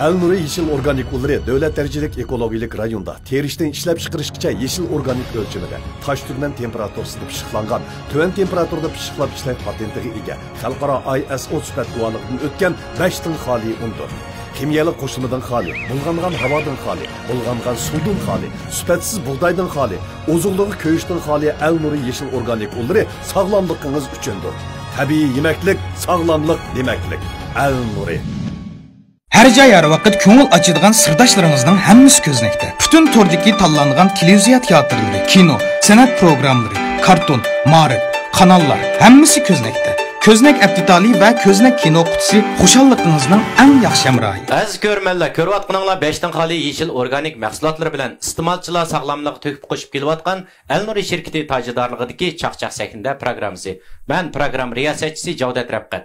Al-Nuri yeşil organik ulları devlet derecelik ekologik rayonda terişten işlep çıkarışkicha yeşil organik ölçümüde taş türmen temperaturasında pişiklangan, tüven temperaturda pişiklap işlep patentiga ega, xalqaro ISO süpet guvanlıqdan ötken 5 tın xali undur. Kimyalı qo'shimidan xali, bulg'angan havodan xali, bulg'angan suvdan xali, süpetsiz buğdaydan xali, ozuqligi ko'yishdan xali Al-Nuri yeşil organik ulları sağlamlığınız üçündür. Tabiiy yemeklik, sağlamlık demeklik. Al-Nuri. Her joy har vaqt ko'ngil ochadigan sirdoshlarımızning hammasi ko'znakda. Butun turdagi tanlangan televiziya teatrlari, kino, san'at programmalari, karton, ma'rif, kanallar hammasi ko'znakda. Ko'znak aptitali va ko'znak kino qutisi xushalligingizning eng yaxshi hamrohi. Aziz ko'rmanlar, ko'ryaptganinglar 5 dan xoli yeshil organik mahsulotlar bilan iste'molchilar sog'lomlik to'kib qo'shib kelayotgan Al-Nuri shirkati tajidorligidagi chaqchaq sakinda programmasi. Men program riyosatchisi Javdat Rabqat.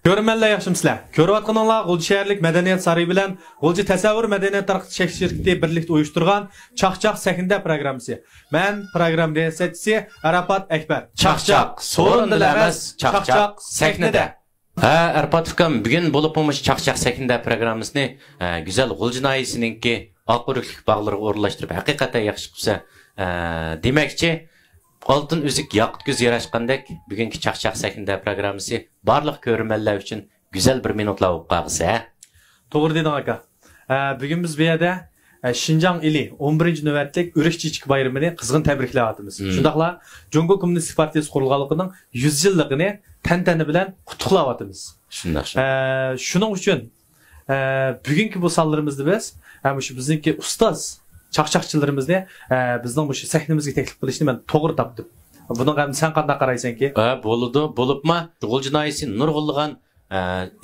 Ko'rmanlar yaxshimsizlar. Ko'ryapganinglar G'ulji shaharlik madaniyat saroyi bilan G'ulji tasavvur madaniyat tarqatish shirkati birlikda uyushtirgan chaqchaq sakinda programmasi. Men program riyosatchisi Arafat Akbar. Chaqchaq so'rinda emas, chaqchaq sakinda. Ha, Arafat ukam, bugun bo'lib bo'lmish chaqchaq sakinda programmasini güzel G'ulji noyisininki oquruklik bog'lariga o'rlashtirib haqiqatan yaxshi qilsa, demakchi Altın üzük yaqut göz yarashqandek bugungi chaqchaq sakinda programmasi barliq ko'rmanlar uchun güzel bir minutlar bo'lib qolsa. To'g'ri deding aka. Bugun biz bu yerda Şinjan ili 11-navbatlik O'rikchichik bayramini qizg'in tabriklayapmiz. Shundaqla Jungo Kommunistik partiyasi qurilganligining 100 yilligini tantana bilan qutlayapmiz. Shunday. Shuning uchun bugungi bu sonlarimizni biz shu bizniki ustoz chaqchaqchilarimizni bizning bu sahnamizga taklif qilishni men to'g'ri topdim. Buning ham sen qanday qaraysanki? Bo'ladi, bo'libmi? G'ulji noyisi nurg'ulgan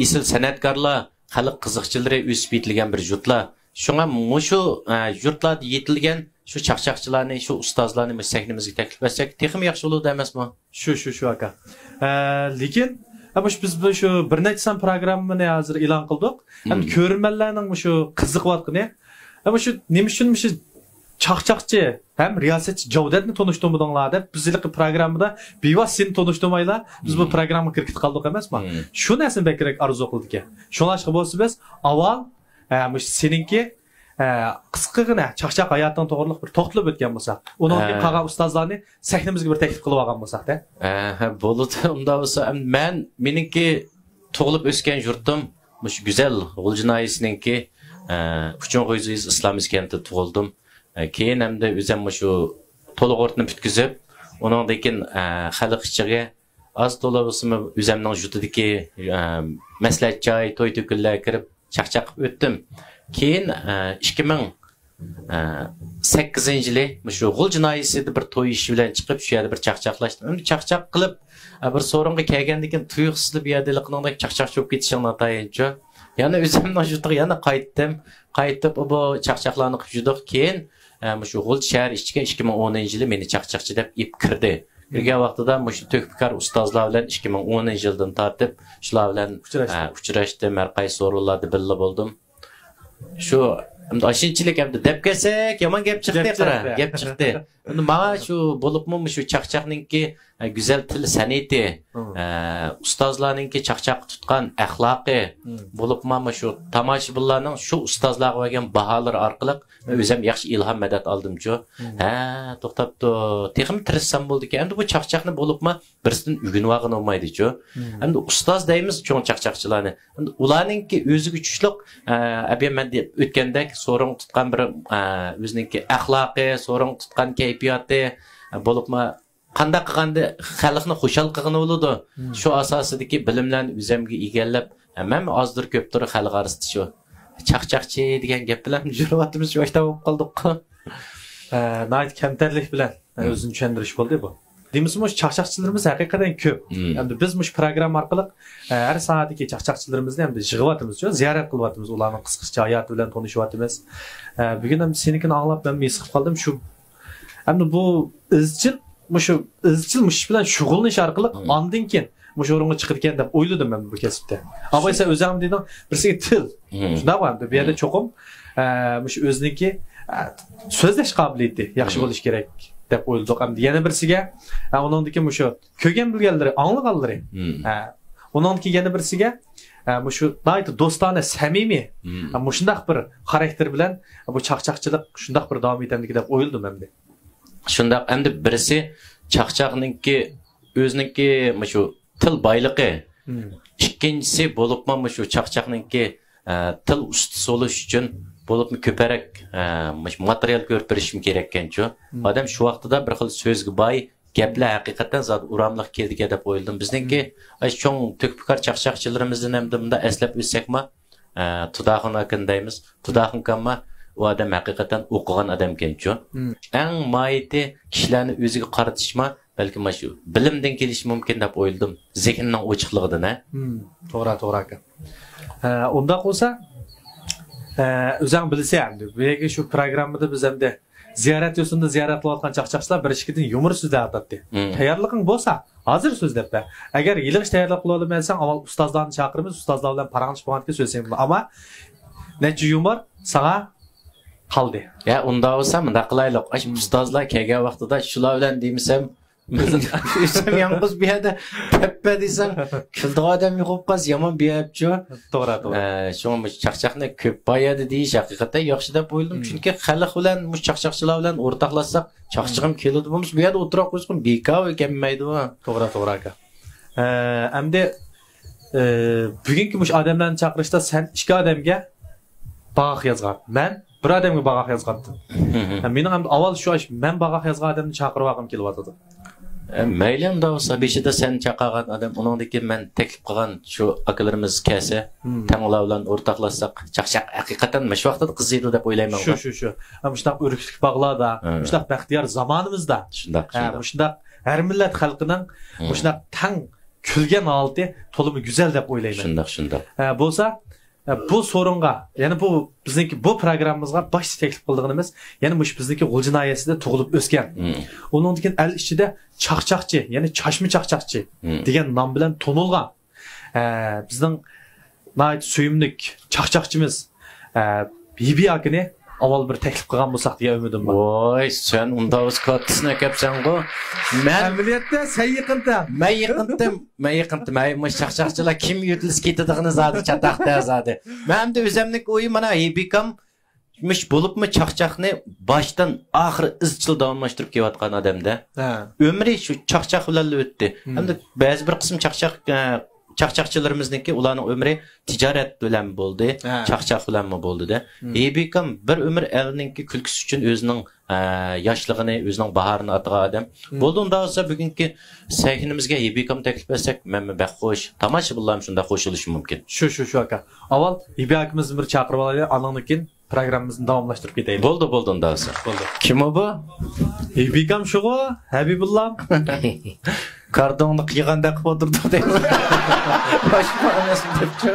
isil san'atkorlar, xalq qiziqchilari o'sib yetilgan bir yurtlar. Shunga mushu yurtlarda yetilgan shu chaqchaqchilarni, shu ustozlarni biz sahnamizga taklif etsak, texim yaxshi bo'ladi emasmi? Shu aka. Lekin biz shu bir necha san programmani hozir e'lon qildik. Ham ko'rmanlarning shu qiziqayotgani ama şu nemişin mişi çaqchaqchi hem riyosatchi Javdatni tanıştırmadыңlar deb bizlik programmada bevas seni tanıştırmaylar biz bu programga kirib qoldik emasmi? Shu narsani bekrak arzu qildik. Shunlashqa bo'lsa biz avval seninki qisqagina chaqchaq hayotdan to'g'riliq bir to'xtalib o'tgan bo'lsak, uning qolgan ustozlarni sahnamizga bir taklif qilib olgan bo'lsak-da. Bo'ladi. Unda bo'lsa meningki tug'ilib o'sgan yurtim shu go'zal G'ulji noyisininki Uçun Qo'yziz İslam iskentida tug'ildim. Keyin hamda o'zim shu to'liq o'rtni bitkizib, uningdan xalq ichiga az to'la bo'lsa o'zimning yurtidagi maslahat joy, to'y to'kinlarga kirib chaqchaq o'tdim. Keyin 2008-yili shu G'ulji noyisida bir to'y ishi bilan chiqib, shu yerda bir chaqchaqlashdim. Endi chaqchaq qilib bir so'ringa kelgandan keyin tuyuqsizlik yerdaligingdan chaqchaq cho'p ketishingdan tayinchi. Yani özümden jutuq yana qaytib bu chaqchaqlarni qilib juduq. Keyin shu G'ulji shahar ichiga 2010-yili meni chaqchaqchi deb ip kirdi. Kirgan vaqtida shu to'kpikar ustozlar bilan 2010-yildan tortib shular bilan uchrashdim, har qaysi o'rinlarda birga bo'ldim. Shu Aşınçılık hem de dep kesek yaman gap çıktı qara gap çıktı. Uni mana shu bo'libmi shu chaqchaqninki güzel til san'ati, ustozlarninki chaqchaq tutgan axloqi bo'libmi shu tomoshabinlarning shu ustozlarga bergan baholari orqali o'zim yaxshi ilhom madad oldim-ku. To'xtabdi. Texim tirissam bo'ldi-ki, endi bu chaqchaqni bo'libmi birisidan o'rganib olgan olmaydi-ku. Endi ustoz deymiz cho'ng chaqchaqchilarni. Endi ularninki o'ziga tushliq abiy men deb o'tgandek so'ring tutgan bir o'zininki axloqi, so'ring tutgan kayfiyati bo'libmi qanday qilganda xalqni xushal qilgani bo'ladi. Shu asosidagi bilimlarni o'zimga egallab, men ozdir ko'pdir xalq orasida shu chaqchaqchi degan gap bilan yuribmiz, shu yoshda bo'lib qoldik. Nayt kamtarlik bilan o'zini tushuntirish bo'ldi bu. Deymizmi, chaqchaqchilarimiz haqiqatan ko'p. Endi biz mush program orqali har soatdagi chaqchaqchilarimizni ham yig'yapmiz, ziyorat qilyapmiz, ularning qisqacha hayoti bilan tanishyapmiz. Bugun ham senikini anglab men mesqib qoldim shu. Endi bu izchil mush bilan shug'ullanish orqali ondan keyin mush o'ringa chiqirgan deb o'yladim men bu kasbda. Ammo esa o'zim dedim, birisiga til. Shunday bo'ldi. Bu yerda cho'qim mush o'ziniki so'zlash qobiliyati yaxshi bo'lish kerak deb o'yladik. Endi yana birisiga uningdagi mushu ko'rgan bilganlari, anglaganlari. Uningdagi yana birisiga Şu naydı dostane samimi. Şundaq bir xarakter bilan bu chaqchaqchilik shundaq bir davom etamdiki deb o'yildim endi. Shundaq endi birisi chaqchaqninki o'zininki shu til boyligi. Ikkinchisi bo'libmi shu chaqchaqninki til ustasi bo'lish uchun bo'libmi ko'parak material ko'rib berishim kerak ekanchu. Odam shu vaqtida bir xil so'zga boy gaplar haqiqatan zot uramliq keldiga deb o'yladim. Bizningki cho'ng to'kpikar chaqchaqchilarimizdan ham bunda eslab o'tsakmi, Tudaxon akan deymiz. Tudaxon kamma u odam haqiqatan o'qigan odam ekanchu. Eng moyiti kishilarni o'ziga qaratishma, balki shu bilimdan kelishi mumkin deb o'yladim. Zehnning ochiqligidan. To'g'ri aka. Unda bo'lsa, o'zing bilsa ham, bu shu programmada biz hamda ziyorat yo'sinda ziyorat qilayotgan chaqchaqchilar bir ikkidan yumor so'zlar aytadi. Tayyorliging bo'lsa, hozir so'zlab ber. Agar yig'ilish tayyorlab qila olmasang, avval ustozlarni chaqiramiz, ustozlar bilan parangish bo'lganlikka so'zsang bo'lar. Ammo necha yumor sana qoldi. Ya, unda bo'lsa, bunda qilaylik. Ustozlar kelgan vaqtida shular bilan deymsam, Üstem yalnız bir yerde peppe desem, kıldığı adam yok qaz yaman bir yapçı. Doğru. Şu an çaqçaqni köp bayadı deyiş haqiqatan yaxşı deb o'yladim. Chunki xalq bilan mush chaqchaqchilar bilan o'rtoqlashsak, chaqchig'im keladi bo'lmish. Bu yerda o'tirib qo'yishim bekav ekanmaydi. To'g'ri aka. Endi bugungi mush odamlarni chaqirishda sen ikki odamga bag'aq yozgan. Men bir odamga bag'aq yozgandim. Mening ham avval shu men bag'aq yozgan odamni chaqirib olgim kelyapti. Mayli unda bo'lsa, beshida sen chaqirgan odam, uningdagi men taklif qilgan shu akalarimiz kelsa, tanglar bilan o'rtoqlashsak, chaqchaq haqiqatan shu vaqtda qiziydi deb o'ylayman. Shu. Shundaq o'riklik bog'larda, shundaq baxtiyor zamonimizda, shundaq har millat xalqining shundaq tang kulgan holati to'limi go'zal deb o'ylayman. Shundaq. Bo'lsa, bu sorunga, ya'ni bu bizniki bu programmamizga bosh taklif qilganimiz, ya'ni mush bizniki G'uljinoyasida tug'ilib o'sgan. Uningdan al ichida chaqchaqchi, ya'ni chashmi chaqchaqchi degan nom bilan tonilgan. Bizning nayt suyumlik chaqchaqchimiz Bibi akini avval bir taklif qilgan bo'lsak deya umidim bor. Voy, sen unda o'z kattisini kapsan-ku. Men amaliyotda sen yiqindim. Men yiqindim. Men chaqchaqchilar kim yutilib ketadiganini zodi chataqda zodi. Men ham o'zimning o'yim mana Hibikam mish bo'libmi chaqchaqni boshdan oxiri izchil davomlashtirib kelayotgan odamda. Umri shu chaqchaq bilan o'tdi. Hamda ba'zi bir qism chaqchaqchilarimizniki ularning umri tijorat bilan bo'ldi, chaqchaq bilanmi bo'ldi-da. Hibikam bir umr elninki kulkisi uchun o'zining yoshligini, o'zining bahorini atgan odam. Bo'ldi unda bo'lsa bugungi sahnimizga Hibikam taklif etsak, men baxo'sh, tomoshabinlar shunda qo'shilishi mumkin. Shu aka. Avval Hibikamizni bir chaqirib olaylik, anandan programmamizni davomlashtirib ketaylik. Bo'ldi unda bo'lsa. Bo'ldi. Kim o bu? Hibikam shu-ku, Habibullah. Kardonni qiyğanda qilib o'tirdik deyman. Boshqa emas debchi.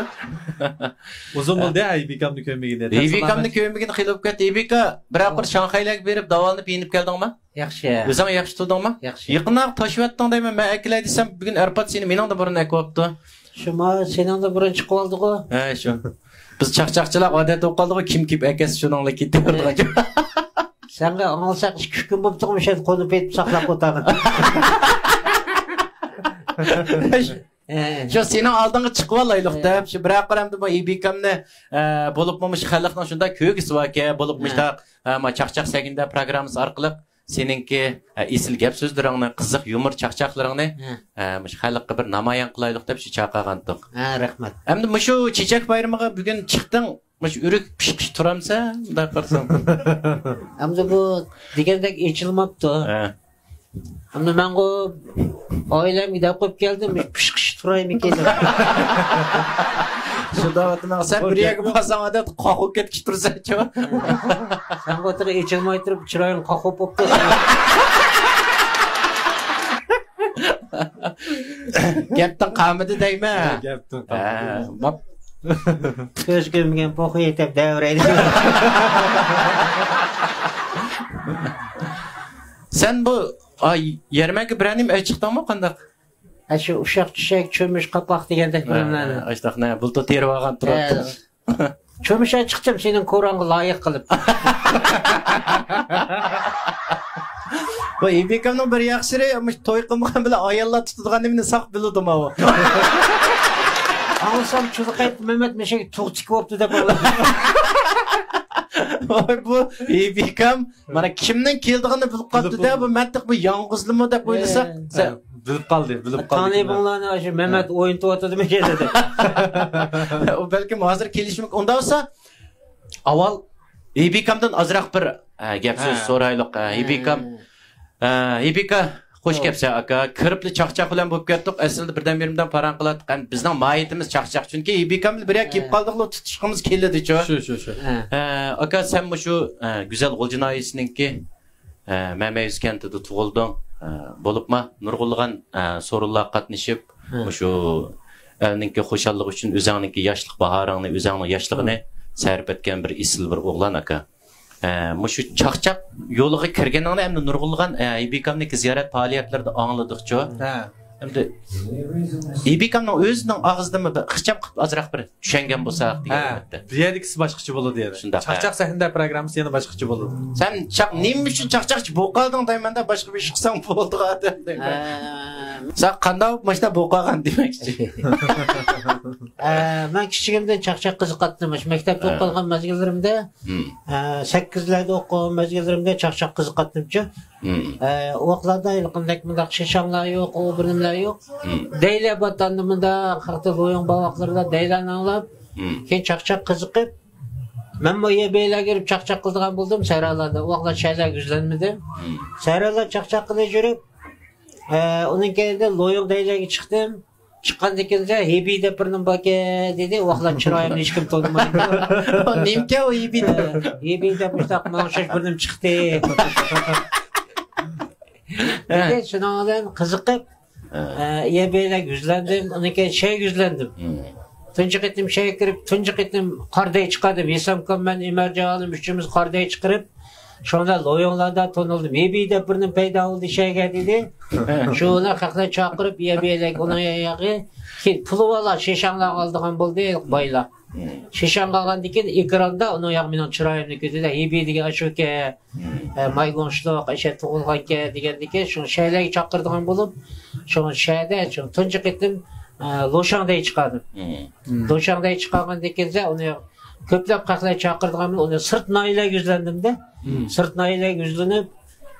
Uzun bo'ldi Hibikamni ko'rmaganda. Hibikamni ko'rmaganda qilib ketdi. Hibika biroq bir Shanxaylarga berib davolanib yenib keldingmi? Yaxshi. O'zing yaxshi turdingmi? Yaxshi. Yaqinroq toshvatding deyman. Men aklay desam, bugun Arpat seni meningda burun akyapti. Shuma seningda burun chiqib oldi-ku. Shu. Biz chaqchaqchilar odat o'qildi-ku, kim akasi shuningla ketaverdi. Senga olsak 2 kun bo'lib turmush qo'nib etib saqlab o'tagan. Shu sening oldinga chiqib olaylik deb, shu biroq qaramda bu Hibikamni bo'libmi xalqning shunda ko'gisi vaka bo'libmi chaqchaq saginda programmasi orqali seninki esil gap so'zlaringni, qiziq yumor chaqchaqlaringni xalqqa bir namoyon qilaylik deb shu chaqirgandik. Rahmat. Endi shu chechak bayramiga bugun chiqding, urik pish turamsa, bunday qarsam. Endi bu degandek echilmabdi. Endi men oilamga deb qo'yib keldim, pish turaymi ekan. Shu davatni sen bir yerga borsang odat qoqib ketkish tursa-chi. Sen o'tirib echilmay turib chiroyini qoqib o'pdi. Gapdan qamidi deyman. Gapdan qamidi. Ko'z ko'mgan po'xi yetib davraydi. Sen bu yermanga biranim chiqdingmi qandaq? Shu ushaq-tushak cho'mish qapoq degandek bilimlarni. Ashtaqna bulta terib olgan turibdi. Cho'misha chiqdim sening ko'rangga loyiq qilib. Bu Hibikamning bir yaxshiri, to'y qilmagan bilan ayollar tutadiganini saq bildim o. Anlasam çocuk ayıp Mehmet Meşe tuğ çıkıp optu da böyle. Bu İBK'm mana kimning keldigini bilib qoldi-da, bu mantiq bu yolg'izlimi deb o'ylasa, Sen bilib qoldi. Tanıyıp onlarını şu Mehmet oyun tuğatıdı mı geldi? o balkim hozir kelishim. Unda bo'lsa, avval İBK'mdan azroq bir gap so'z so'raylik. İBK Xo'sh kelibsiz aka. Kiribli chaqchaq bilan bo'lib ketdik. Aslida birdan berimdan paran qilatdik. Bizning moyitimiz chaqchaq. Chunki İBK'm bir yak kelib qoldik, tutishimiz keladi-chu. Shu. Aka sen shu Güzel G'oljinoyevninki Mamayuz kentida tug'ilding. Bo'libmi? Nurg'ulg'an so'rovlarga qatnashib, shu elninki xo'shallik uchun o'zingning yoshlik bahoringni, o'zingning yoshligini sarf etgan bir isil bir o'g'lan aka. Shu chaqchaq yo'liga kirganingda endi nurg'ulg'an İBK'niki ziyorat faoliyatlarida angladik-chu. Endi İBK'ning o'zining og'zidan bir ixcham qilib azroq bir tushungan bo'lsak deganda. Bu yerdikisi boshqacha bo'ladi dedi. Chaqchaq sahna programmasi yana boshqacha bo'ladi. Sen nima uchun chaqchaqchi bo'lib qolding deymanda boshqa bir ish qilsang bo'ldi-ku deyman. Sen qanday mashina bo'lib qolgan demoqchi. Ben kichigimdan chaqchaq qiziqatdim. Maktabda o'qib qolgan mezgillarimda 8larda o'qigan mezgillarimda chaqchaq qiziqatdim-chi. Vaqtlarda qanday bunday shishanglar yo'q, o birimlar yo'q. Deyla batandı bunda xalqda o'yin bavaqlarida deylan anglab, keyin chaqchaq qiziqib, men bu yerga kirib chaqchaq qildigan bo'ldim sayralarda. Vaqtlar shaylar yuzlanmadim. Sayralar chaqchaq qilib yurib, uning keyinda lo'yin deylarga chiqdim. Chiqqandan keyin hebi deb birnim baka dedi. Vaqtlar chiroyimni hech kim tanimadi. Nimka o hebi deb? Hebi deb mustaq ma'shash birnim chiqdi. Dedi, shundan qiziqib YB'le yüzlendim, onunki şey yüzlendim. Tunçuk ettim şeye girip, tunçuk ettim kardaya çıkardım. Yesamkam ben İmerce alım, üçümüz kardaya çıkarıp, şu anda loyonlarda tonuldum. YB'de birinin peyda oldu şeye geldi. Şu ona kakla çakırıp YB'le ona yağı, ki pulu valla şişanla aldığım buldu bayla. Şişan kalgan diken ekranda onu yakminin çırayımını kötü de YB'deki aşık ki, maygonçluk, eşe tuğulgan ki diken şu şeyleri çakırdığım bulup, şu şeyde, şu tuncuk ettim, Loşang'da çıkardım. Loşang'da çıkargan dikense onu köplep kakla çakırdığım onu sırt naile yüzlendim de, sırt naile yüzlenip,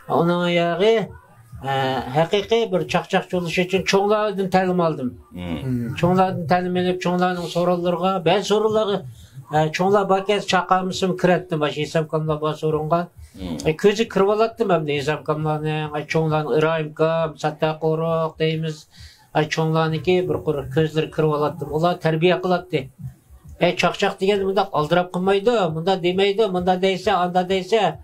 onun ayağı, hakiki bir çaqçaq yoluş için çoğlardan təlim aldım. Çoğlardan təlim edip, çoğlardan sorularına, ben soruları çoğlar bakez çaqamısım kirettim, başı İsamkamla bana sorunğa. Közü kırvalattım hem de İsamkamlarını, çoğlardan İrayimkam, Sattaqoruk deyimiz, çoğlarınki bir közleri kırvalattım. Olar terbiye kılattı. Çaqçaq degen bunda aldırap kılmaydı, bunda demeydi, bunda deyse, anda deyse,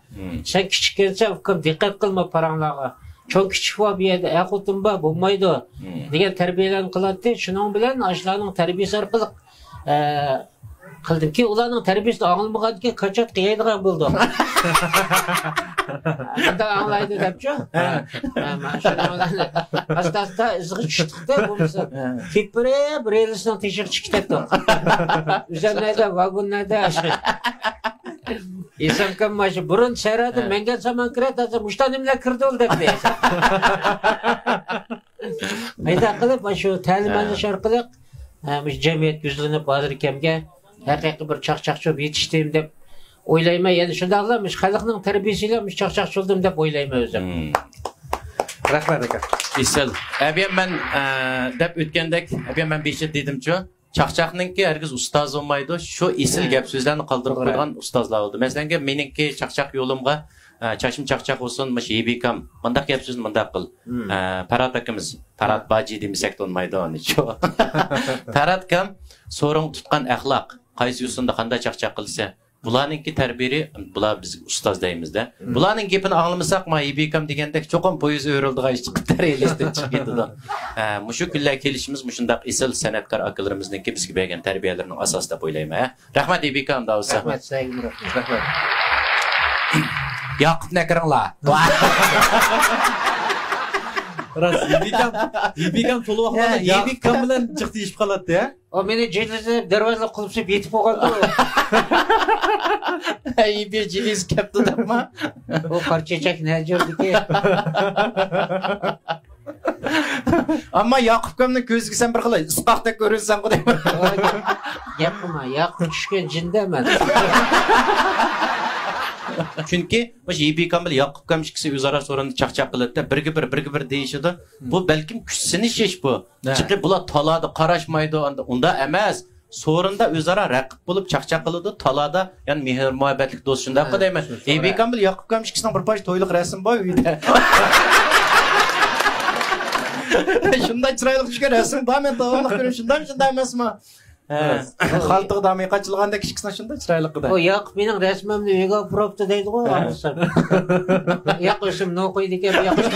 sen küçükkense dikkat kılma paranlarına. Çok küçük var bir yerde, yakutun var, bulmaydı. Diyen terbiyelerini kılattı. Şunun bilen aşılarının terbiyesi arkalık kıldım ki, ulanın terbiyesi anılmadı ki kaçat kıyaydıgan buldu. Bunda anlaydı depço. Hasta ızgı çıktık da bulmuşsun. Kipire bir elisinin teşik çıktı. Üzerlerde, vagonlarda aşkı. İnsan maşı burun seyredim, mengen zaman kiret azı, muştanimle kırdı ol dedi. Ayda kılıp, şu təlimanlı şarkılık, cemiyet güzlünüp hazır kemge, hakiki bir çaqçaqçı yetiştiğim dep oylayma, yani şundaqlamış, xalqның terbiyesiyle çaqçaqçı oldum dep oylayma özüm. Rahmet aka. İsel. Abiyen ben dep ötkendek, abiyen ben beşit dedim-çu. Çaqçaqninki herkes ustaz olmaydı. Şu isil gap sözlerini kaldırıp koygan ustazlar oldu. Mesela meninki çaqçaq yolumga çaşım çaqçaq olsun, maş YBK'm. Mındaq gap sözünü mındaq kıl. Parat akımız, Parat Bacı demisek de olmaydı onu. Parat kam sorun tutkan ahlaq. Qaysı yusunda qanday çaqçaq kılsa. Bularninki terbiyeri, bular biz ustaz deyimizde. Bularning gapini anlamasak mı YBK'm degendek çoğun poyuz öğrüldüğü iş çıkıp tereyleşti çıkıydı da. Muşu güller kelişimiz muşundaq isil sanatkar akıllarımızdaki bizgi bergen terbiyelerinin asası da boylayma. Rahmet YBK'm da olsa. Rahmet, saygım Rahmet. Yaqıp ne kırınla? Ras, YBK'm tolu vaqtlarda YBK'm bilen çıktı iş kalatdı ya. O beni cilizip, dervazla kulüpsüp yetip oğaldı. İyi bir ciliz kaptı da mı? O parçacak ne gördü ki? Ama Yakup'un gözü sen bir kılay ıskakta görürsen bu deyim. Yapma, Yakup düşken cindemen. Çünkü baş İbi Kamil Yakup Kamil özara sorunu çakçak kılıdı. Bir değişiyordu. Bu belki küçsünüş iş bu. Çünkü bula taladı, qaraşmaydı onda emas. Sorunda özara rakip bulup çakçak kılıdı. Talada yani mehir muhabbetlik dost şunda kadar emas. İbi Kamil Yakup Kamil bir baş toyluk resim boy uydu. Şunda çıraylık çıkar resim daha men davamlıq görün şunda emasmı? Xaltığı da men qaçılğanda kiçiksen şunda çıraylık qıda. O Yakup mening resmimni uyga olib turibdi deydi ғой anlasam. Yaqishimni o'qiydi ekan Yakup.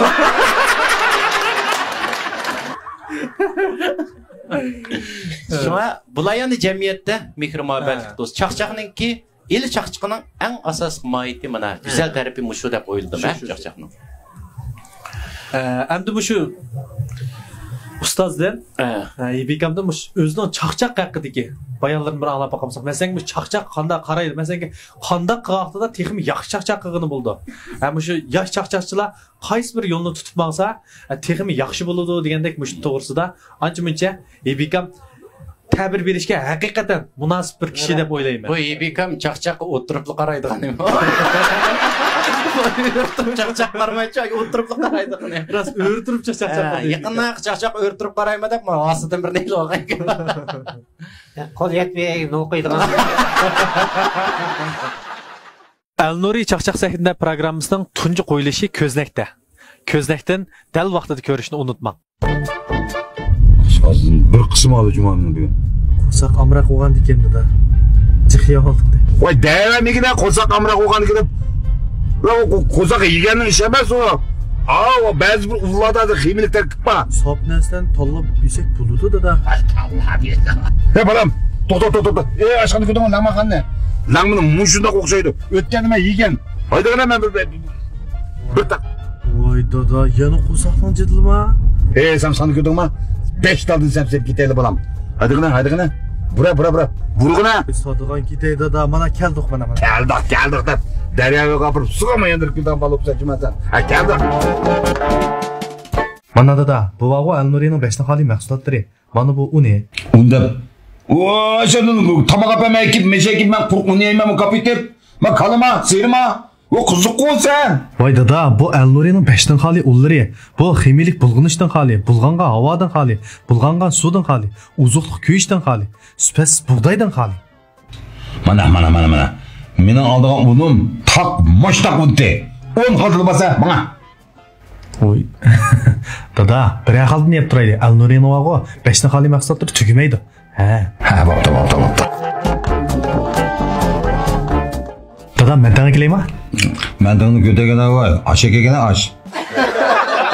Şuna bular yani cemiyette mehr muhabbetlik dost. Çaqçaqninki el çaqçaqının eng asas mahiyeti mana güzel tarafi muşu deb o'yildim çaqçaqning. Endi bu şu ustozlar bekamda o'zining chaqchaq haqidagi bayonlarini bir anglab boqamsak, masalan, bu chaqchaq qanday qaraydi, masalan, qanday qilaqda texmi yaxshi chaqchaq qilgani bo'ldi. Ham shu yosh chaqchaqchilar qaysi bir yo'lni tutib maqsa, texmi yaxshi bo'ladi degandek mush to'g'risida ancha-muncha bekam ta'bir berishga haqiqatan munosib bir kishi deb o'ylayman. Bu bekam chaqchaqqa o'tirib qaraydigan emas. Çaqçaq qarmaycha o'tirib qaraydi. Biraz o'rtirib chaqchaq. Yaqindan chaqchaq o'rtirib qarayma deb osidan bir neyli olgan. Qo'l yetmay o'qiydigan. Al-Nuri chaqchaq sahnida programmamizning tunji qo'yilishi ko'znakda. Ko'znakdan dal vaqtida ko'rishni unutmang. Hozir bir qism oldi jumaning bugun. Qo'saq amroq o'g'an ekanda. Jixiya oldik. Voy, davamigida qo'saq amroq o'g'an deb. O qo'saq yeganning ishi emas u. O ba'zi bir uvlarda ximilik tarkib bor. Sopnasdan to'lib yesek bo'ladi da. Allah bersin. Balam, to'xta. Ashqani ko'rdingmi, lamaqanni? Langmini mushundoq o'xshaydi. O'tgan nima yegan? Haydagina men bir taq. Voy dada, yana qo'saqning jidilma. Sen sani ko'rdingmi? 5 taldan sapsap ketayli balam. Haydagina. Bura. Burg'ina. Sodiqon ketay dada, mana keldik mana. Keldik deb. Daryoga qapirib sug'ama yendirib kelgan balib sachimasan. Keldik. Mana dada, bu vaqo Al-Nurining beshta xoli mahsulotlari. Mana bu uni. Unda. Şunun tamak apamaya git, meşe git, ben kurkunu yemem, kapitip. Ben kalama, sıyırma. O kızık ol sen. Vay dada, bu Al-Nurining beshtan xoli ullari. Bu ximilik bulg'inishdan xoli, bulg'angan havodan xoli, bulg'angan suvdan xoli, uzuqliq kuyishdan xoli, süpesiz bug'doydan xoli. Mana. Mening oldigan unum tak moştak o'tdi. 10 xotili bo'lsa, mana. Oy. Dada, bir xalni yeb turaydi. Al-Nurining vaqo beshtan xoli mahsulotlari tugamaydi. Ha, bo'pti. Dada, men tanga kelaymi? Men tanga ko'tagana voy, ash ekagana ash.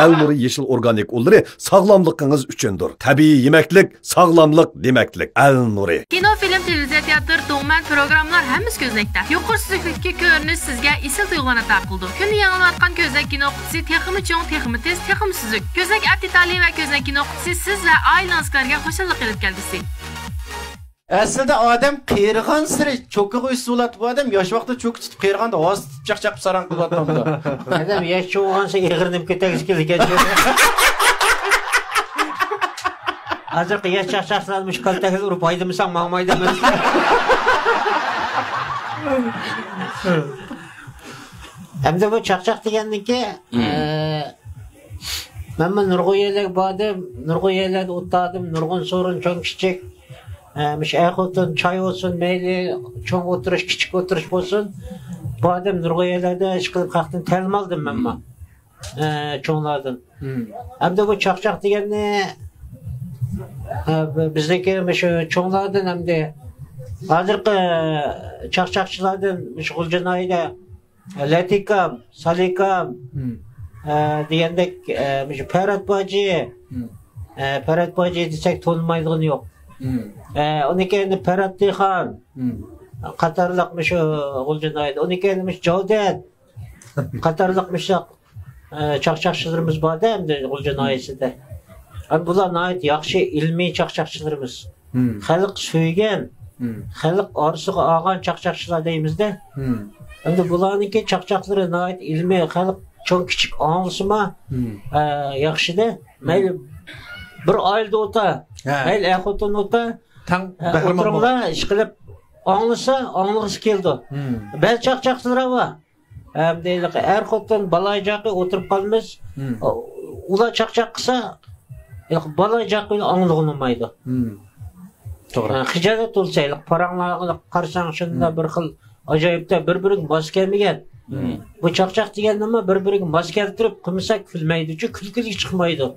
Al-Nuri yeşil organik ulları sağlamlığınız üçündür. Tabii yemeklik, sağlamlık demeklik. Al-Nuri. Kino, film, televiziya, teatr, dokument, programlar hemmisi ko'znakda. Yuqori sizlikdagi ko'rinish sizga esil tuyg'ularni taqildi. Kunni yangilayotgan ko'znak kino qutisi texmi cho'ng, texmi tez, texmi suzuk. Ko'znak Abditali va ko'znak kino qutisi siz va oilangizga xo'shallik qilib kelgisi. Aslida odam qiyirgan siri cho'kib uysulat bu odam yosh vaqtda cho'kib tutib qiyirganda ovoz chaqchaqib saran qilyapti. Adam yosh cho'g'ansa ig'irnib ketagisi kelgan. Hozirgi yosh chaqchaqlarimiz kaltaga urib haydimisan, maqmaydimi? Hamda bu chaqchaq deganniki men nurg'oyalar bordim, nurg'oyalarda o'tdim, nurg'un so'rin cho'ng kichik Miş ayakotun, çay olsun, meyli, çoğun oturuş, küçük oturuş olsun. Bu adam nurgayelerde çıkıp kalktım, telim aldım ben ma. Çoğunlardan. Hem de bu çakçak diyenle bizdeki çoğunlardan hem de hazırki çakçakçılardan Gulcanay'da Latikam, Salikam diyendek Ferhat Bacı desek tanınmaydığını yok. Onu kendi Ferhat Dikhan Katarlıkmış Gulcanay'da. Onu kendimiz Cavdet Katarlıkmış çakçakçılarımız vardı hem de Gulcanay'da. Bunlar ait yaxşı ilmi çakçakçılarımız. Xalq söygen, xalq arzuga ağan çakçakçılar deyimizde. Hem de bunlarınki çakçakları ait ilmi xalq çok küçük anlısıma yaxşı da. Mayli bir ailede ota, ayl ahotun ota, oturumda iş kılıp anlısı keldi. Ben çakçaksılara var. Deylik, erkotun balaycakı oturup kalmış, ula çakçak kısa, balaycakı anlığın olmaydı. Hicaret olsaylık, paranlarla karşıdan şunda bir xil acayipte bir-birin bas kelmegen. Bu çakçak degen ama bir-birin bas keltirip kımsak külmeydi, külkülü çıkmaydı.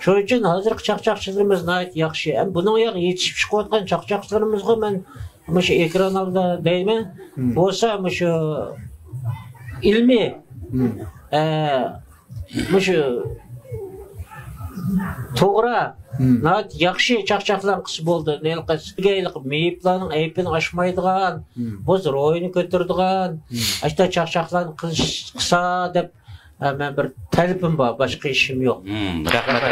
Şu için hazırki çakçakçılarımız nayet yaxşı. Bunun yağı yetişip çıkıyotgan çakçakçılarımızga men şu ekran alda deymen, olsa şu ilmi, şu toğra, nayet yaxşı çakçaklan kısı boldu. Neylik meyiplanın ayıpını aşmaydıgan, boz royunu kötürdügan, açta çakçaklan kısa dep ben bir talibim var, başka işim yok. Rahmet.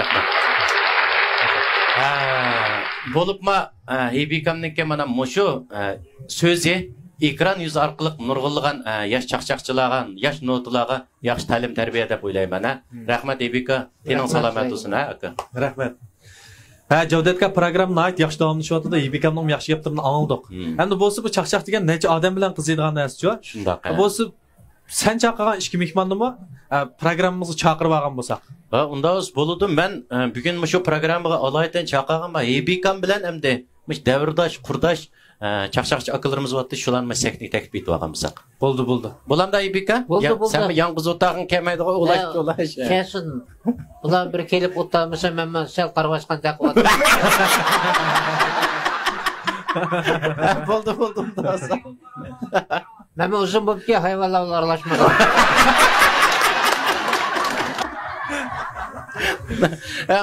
Bolupma Ebikamningke mana mushu so'zi ekran yüzü arqılıq nurg'ulg'an yaş çaqchaqchilarga, yaş notalarga yaxshi ta'lim tarbiya deb o'ylayman. Rahmat Ebika, tening salomat bo'lsin aka. Rahmat. Javdatka program nayt yaxshi davomlashyapti-da, Ebikamning yaxshi gaplarini angladik. Endi bo'lsa bu chaqchaq degan necha odam bilan qiziydigan narsa-ku. Shundoq. Bo'lsa sen chaqirgan ishki mehmonnimi programmamizga chaqirib olgan bo'lsak. Unda o'z bo'ladi. Men bugun shu programmaga alaydan chaqirgan Ebikam bilan hamda davrdosh, qurdosh çaqchaqchi akalarımız vardı, şularma seknik teklif etib olganmisak. Bo'ldi. Bo'lamda Ebika? Bo'ldi. Sen yalnız o'tag'ing kelmaydi, ulash. Kesin. Ular bir kelib o'tmasa men sel qarabashgan taqvat. Bo'ldi. Men uzun bo'libki, hayvonlar aralashmadi.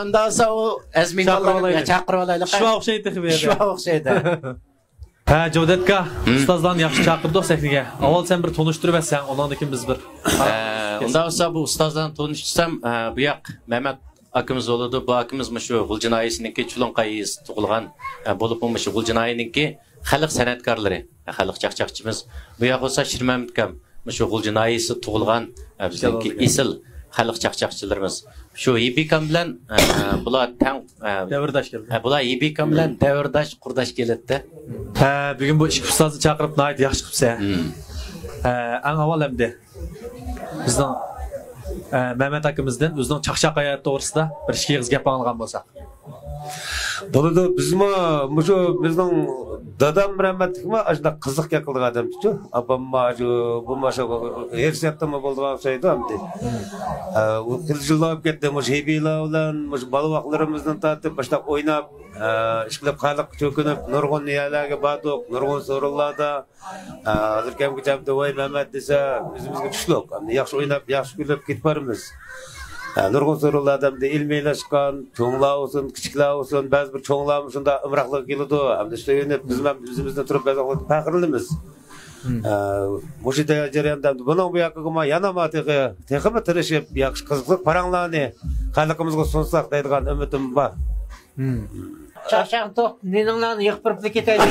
Unda olsa o azminlarga chaqirib olaylik. Shu o'xshaydi xibir. Shu o'xshaydi. Javdatka, ustozlarni yaxshi chaqirdik sahnaga. Avval sen bir tanıştırib etsen, ondan keyin biz bir. Unda olsa bu ustozlarni tanıştırsam, bu yoq Mehmet akimiz bo'ladi. Bu akimiz shu G'uljinoyisininki Chulonqayis tug'ilgan bo'lib, shu G'uljinoyininki xalq san'atkorlari, xalq chaqchaqchimiz. Bu yoq bo'lsa Shirmamdkam shu G'uljinoyisi tug'ilgan bizniki esil xalq chaqchaqchilarimiz. Shu Ebikam bilan bular tang davrdosh keldi. Bular Ebikam bilan davrdosh, qurdosh keladi. Bugun bu ikki ustozni chaqirib nayt yaxshi qilsa. Eng avval hamda bizning Mehmet akimizdan o'zining chaqchaq hayoti to'g'risida bir ishkiz gap olgan bo'lsak. Bo'ladi, bizning dadam rahmatlikmi ashuna qiziq qilgan odam-ku. Apamma bu masha ersiyatda bo'lgan şeydi hamdi. O qilishilib ketdi, hebilar bilan, balavoqlarimizdan tortib boshlab o'ynab, ishqilib xalq cho'kinib, nurg'un niyalarga bordik, nurg'un so'rovlarda hozirgi jamda voy Mehmet desa, o'zimizga tushlik. Yaxshi o'ynab, yaxshi kulib ketparmiz. Nurg'un so'rovlarda ilmiylashgan, cho'nglar olsun, kichiklar olsun, ba'zi bir cho'nglarimiz shunda imroqlik keladi. Hamda ishlayib biz ham o'zimizdan turib ba'zi faxrlanamiz. Mushida jarayonda buning bu yoqqa yana texmi tirishib, yaxshi qiziq paranglarni xalqimizga sunsak deydigan umidim bor. Çaqchaq to'q, neninglarni yiqirib ketaydi.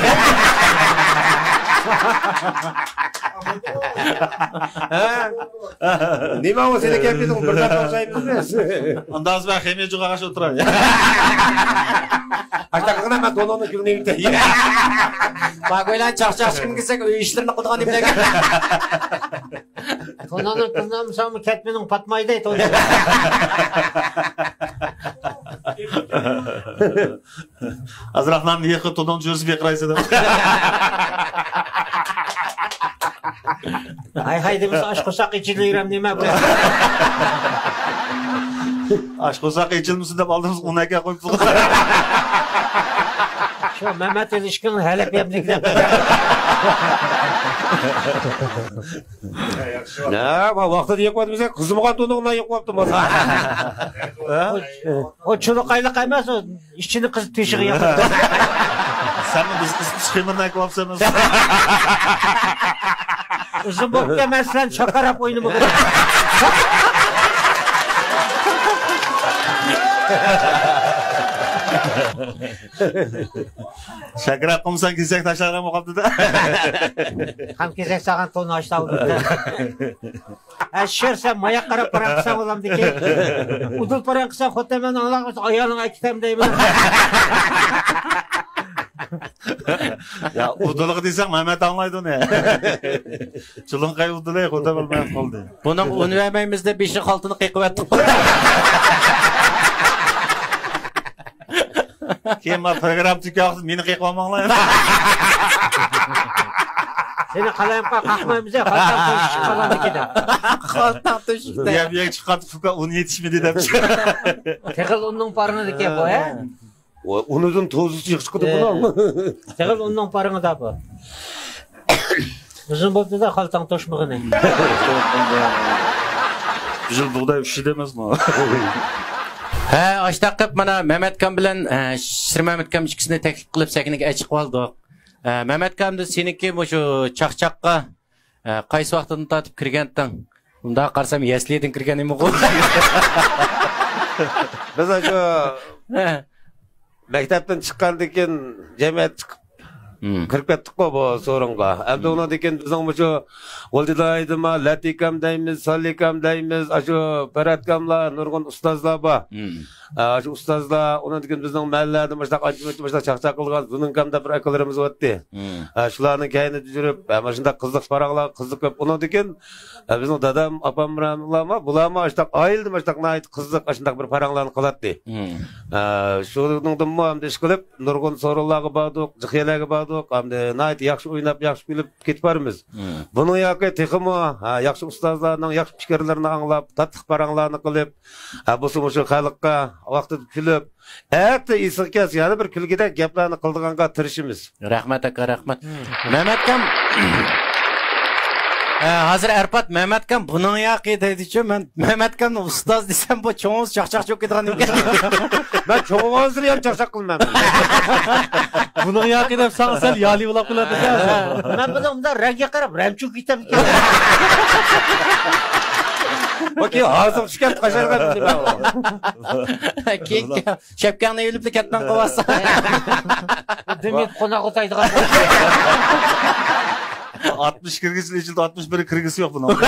Nima o seni kelibding, bir daf'a o'xshaymiz. Ondan sonra xemiye jo'ga qarshi o'tiraman. Aqtaqina men dononi kulningda. Bak o'ylan chaqchaq chiqib kelsak, uy ishlarini qilgan deb degan. Dononi kulnamsam ketmening patmaydi aytdi. Azraqlarni yiqib to'dan jo'zib yiqiraysa deb. Hay demiş aşk qo'saq ichilmayram nima bu? Aşk qo'saq ichilmasin deb oldimiz unaga qo'yib turdik. Shu Mehmet ilishkin halab yapniklar. Vaqtida yiqibmiz, qizimga to'ningdan yiqibdi mana. O chuluqayliq emas, o ishchini qiz teshig'i yiqibdi. Sen biz xemirnak olsanız. Uzun bo'pti maslan chakarab o'ynab o'tirdi. Şakrak kumsan kesek taşlarına mı kaldı da? Ham kesek sağan tonu açtı aldı. Şersen mayak karap paraksan olam dike. Udul paraksan hotemen Allah'ım ayağını akitem deyim. Ya uduluk diysen Mehmet anlaydı onu ya. Çılın kay udulaya koda bilmeyen kaldı. Bunun onu vermeyimizde beşik altını kıyıp ettik. Kim var program tüküyorsun beni kıyıp almanlar. Seni kalayımqa kalkmayımıza kaltan koşuşuk falan dikede. Kaltan koşuşuk. Ya bir çıkartıp fuka un yetişmedi demiş. Teğil onun parını dike bu ya. Unudun tozu çıktı bunu. Teğil onun parını da bu. Uzun boldu da kaltan toşmağını. Jıl buğday bir şey demez mi? He, açtaqıp mana Mehmetkan bilan Şir Mehmetkan ikisini taklif qilib sakiniga aytib qoldik. Mehmetkan da seniki shu chaqchaqqa qaysi vaqtdan tatib kirganding? Unda qarsam yaslidan kirgan emi qo'y. Biz shu maktabdan chiqqandan keyin jamiyat chiqib kirib ketdik-ku bu so'ringa. Endi undan keyin bizning shu Oldidaydima, Latikam deymiz, Salikam deymiz, shu Baratkamlar, nurg'un ustozlar bor. Shu ustozlar undan keyin bizning mahallada mana qancha chaqchaq qilgan Zununkamda bir akalarimiz o'tdi. Shularning kayni yurib, mana shunday qiziq paraqlar, qiziq ko'p. Undan keyin bizning dadam, opam bilanmi, bularmi shu oilda mana shunday qiziq shunday bir paraqlarni qiladi. Shuningdan ham ish qilib, nurg'un so'rinlarga bordik, jixiyalarga bordik. Hamda nayt yaxshi o'ynab, yaxshi kulib ketib boramiz. Buni yoki texmo yaxshi ustozlarning yaxshi fikrlarini anglab, tatliq paranglarni qilib, bu shu xalqqa vaqtida kulib, hatta isqas yana bir kulgida gaplarni qildiganga tirishimiz. Rahmat aka, rahmat. Mehmetkan hozir Arpat Mehmetkan buning yoqi deydi-chi, men Mehmetkan ustoz desam bu cho'ng'iz chaqchaq cho'q ketgan ekan. Ben cho'ng'izni ham chaqchaq qilmayman. Buning yoqi deb sal yali ulab qiladi. Men buni unda rangga qarab ramchuk ketam ekan. Okey, hozir tushgan qasharga deb. Keyin shapkangni yulib ketdan qovasa. Demet qo'noq o'taydigan. 60 kirgisi içildi, 61 kirgisi yok bunun.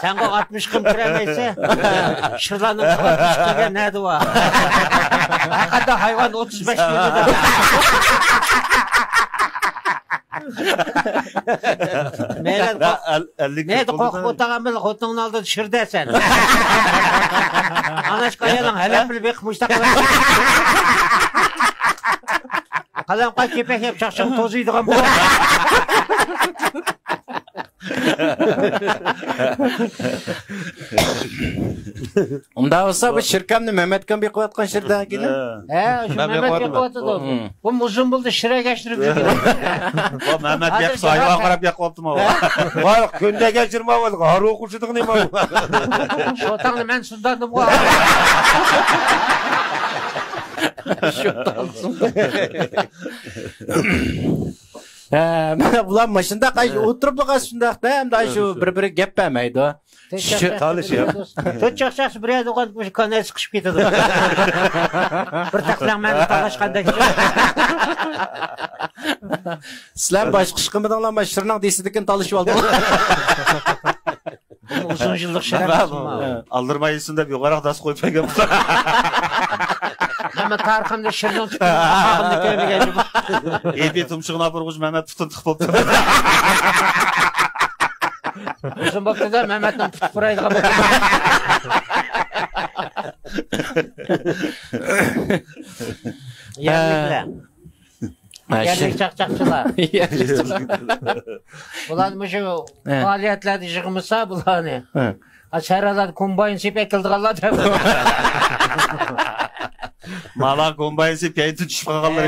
Sen o 60 kım kiremeyse, şırlanın 60 kırga nerede var? Hakikaten hayvan 35 kirgide. Neydi kokuk otağın bil, kotunun aldı şırda sen. Anaş kayalan helal bil bekmişte kalan. Kalan kepek hep şakşak tozuydu bu. Unda olsa bu şirkamni Mehmetkan bekib atgan şirdan keyin. Şu Mehmet bekib atdı. Bu uzun buldu şire geçtirip жүрген. Bu Mehmet bekib sayığa qarab bekib atdım o. Var künde geçirme var. Har okuşuduk ne var? Şotanı men sundandım bu. Mana bular mashunda qaysi o'tirib qolgan shundaqda hamda shu bir-biri gap bermaydi. Tanışıyor. To'rt chaqchaq bir yerda qolib shu kanal siqishib ketadi. Bir taqlamani talashgandek. Sizlar boshqa ish qilmadinglar, mana shirning desidikin talashib oldinglar. Uzun yıllık şeref. Aldırmayısın da bir yukarı das koyup pek yaptılar. Mehmet Tarkan'da şırdan çıkıyor. Ağımda köyüme geldi bu. Epi tumşuğuna burguç Mehmet tutun tıkıp oldu. Uzun baktı da Mehmet'le tutup buraydı. Yerlikler. Yerlik çakçakçılar. Bular şu faaliyetlerde yığılmışsa bular ne? Açaralar kombayn sip ekildiğinler da. Mala kombayn sip yayıtı düşüp kalırlar.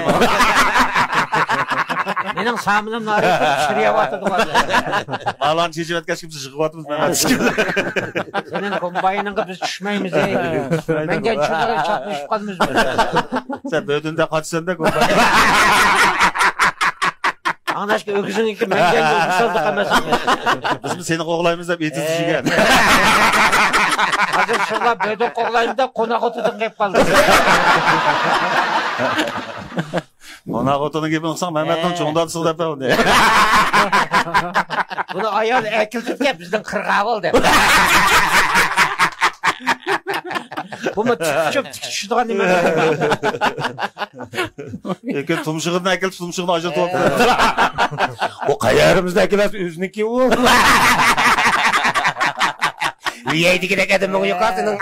Benim samınım narı şuraya batıdı var. Malan çeşim etkaz kimse çıkıp atımız Mehmet. Senin kombaynına biz düşmeyimiz. Ben genç olarak çatmışıp kalmış. Sen böğdünde kaçsan da kombayn. Anlaş ki öküzün ki ben genç olmuşsaldık hemesin. Biz seni koğulayımız da bir etiz düşügen. Hazır şurada böğdün koğulayım da konak otudun hep kaldı. Ona otunu gibi olsan Mehmet'in çoğundan sığı da ne? Bunu ayol ekildik bizden kırgağı oldu. Bu mu tikiştiğen değil mi? Ekel tumşuğunu ekel tumşuğunu acı toplu. O kayarımızda ekiler üzniki o. Yeydi gidek adamın yukarısının.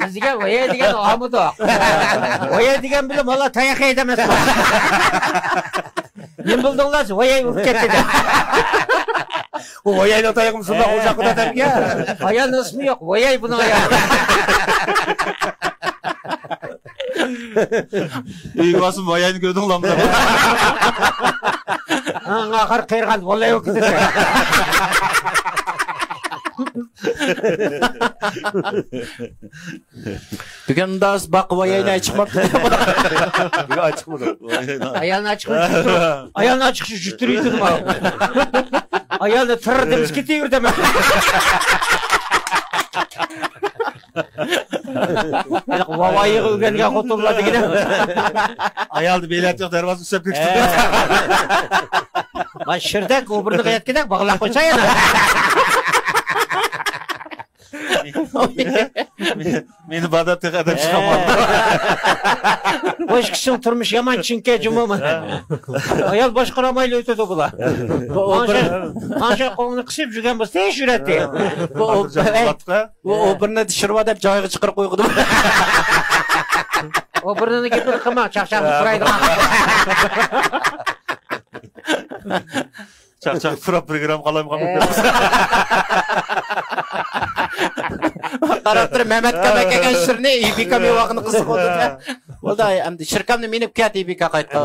Bizge oya degan omudu. Oya degan bilim valla tayak edemez. Ne buldunlar? Oya urib ketdi. O oyayla tayakım sunda ocakta adam ya. Ayağın ismi yok. Oyay bunu ayağı. İyi basın bayayını gördün lan. Ahir kıyırgan vallahi yok dedi. Bugün de bak oyayla çıkmadı. Bir açık mı? Ayağını açık. Ayağını açık şüştürüydün bak. Ayağını tırır demiş gidiyor demek. Vavayı öğrengen koturladı yine. Ayaldı beyler yok dervazı üstüp geçti. Lan şırdak öbürünü kıyat gidelim bağlap koysa yana. Meni badat tek adam çıkamadı. Boş kişinin turmuş yaman çinke cumamı. Ayal başkaramayla ötedi bula. Anca kolunu kısıp жүрген biz tez yüretti. O birine düşürüp adep cayığı çıkırıp koygudu. O birini getir kıma çakçaklı sıraydı. Çak fıra program kalayım kalayım. Qaraptır Mehmet Kamak ekan shirni İBK mevaqini qiziq oldi. O da endi shirkamni minib ket İBK qaytib.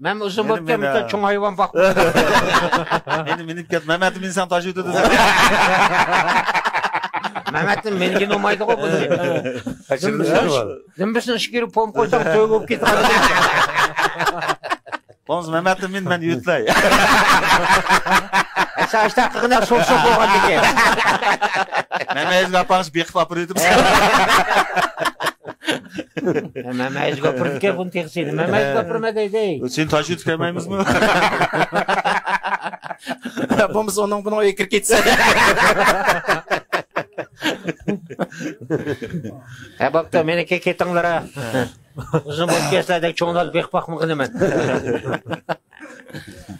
Men uzun bo'pti, bitta cho'ng hayvon baqib. Meni minib ket Mehmet'im insan taşı ödedi. Mehmet'im menga olmaydi-ku bu. Dimbisini ishkiri pom qo'ysam to'y bo'lib ketadi. Bonz Mehmet'im men yutlay. Saçta qıqına sok bo'lgan ekan. Mehmet yapanız beqib apırıydım. Mehmet gapirdi bunu teksiydi. Mehmet gapirmedi dey. Sen taşı ötkemeyiz mi? Biz onun bunu ekir ketsa. Bapta meniki ketinglar. Uzun bo'lib ketsadek cho'nglar beqib baqmaqinaman.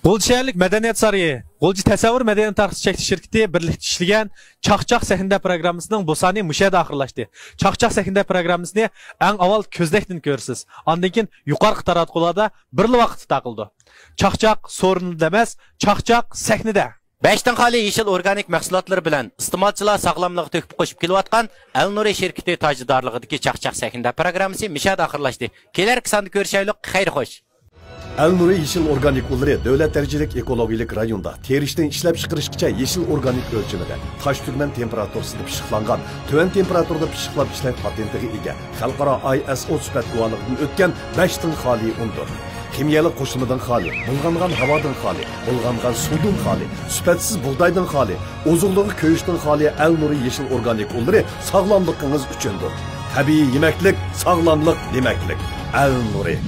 G'o'lji shaharlik madaniyat saroyi, G'o'lji tasavvur madaniyat tarixchi chekti shirkati birlikda ishlagan Chaqchaq sahnida programmasining bu soni mushada oxirlashdi. Chaqchaq sahnida programmasini eng avval ko'zdakdan ko'rsiz. Ondan keyin yuqorqi taratqularda birli vaqtda taqildi. Chaqchaq so'rinida emas, Chaqchaq sahnida. 5dan xoli yeshil organik mahsulotlar bilan iste'molchilar sog'lomligiga to'kib qo'shib kelayotgan Al Nuri shirkati tojdorligidagi Chaqchaq sahnida programmasi mushada oxirlashdi. Kelarki sonda ko'rishaylik, xayr xo'sh. Al Nuri yeşil organik ulları devlet derecelik ekologik rayonda terişten işlep çıkarışkice yeşil organik ölçümüde taş türmen temperaturasında pişiklangan, tüven temperaturda pişiklap işlep patentiga ega, xalqaro ISO süpet guvanlıqdan ötken 5dan xali undur. Kimyalı qo'shimidan xali, bulg'angan havodan xali, bulg'angan suvdan xali, süpetsiz buğdaydan xali, ozuqligi ko'yishdan xali Al Nuri yeşil organik ulları sağlamlığınız üçündür. Tabiiy yemeklik, sağlamlık demeklik. Al Nuri.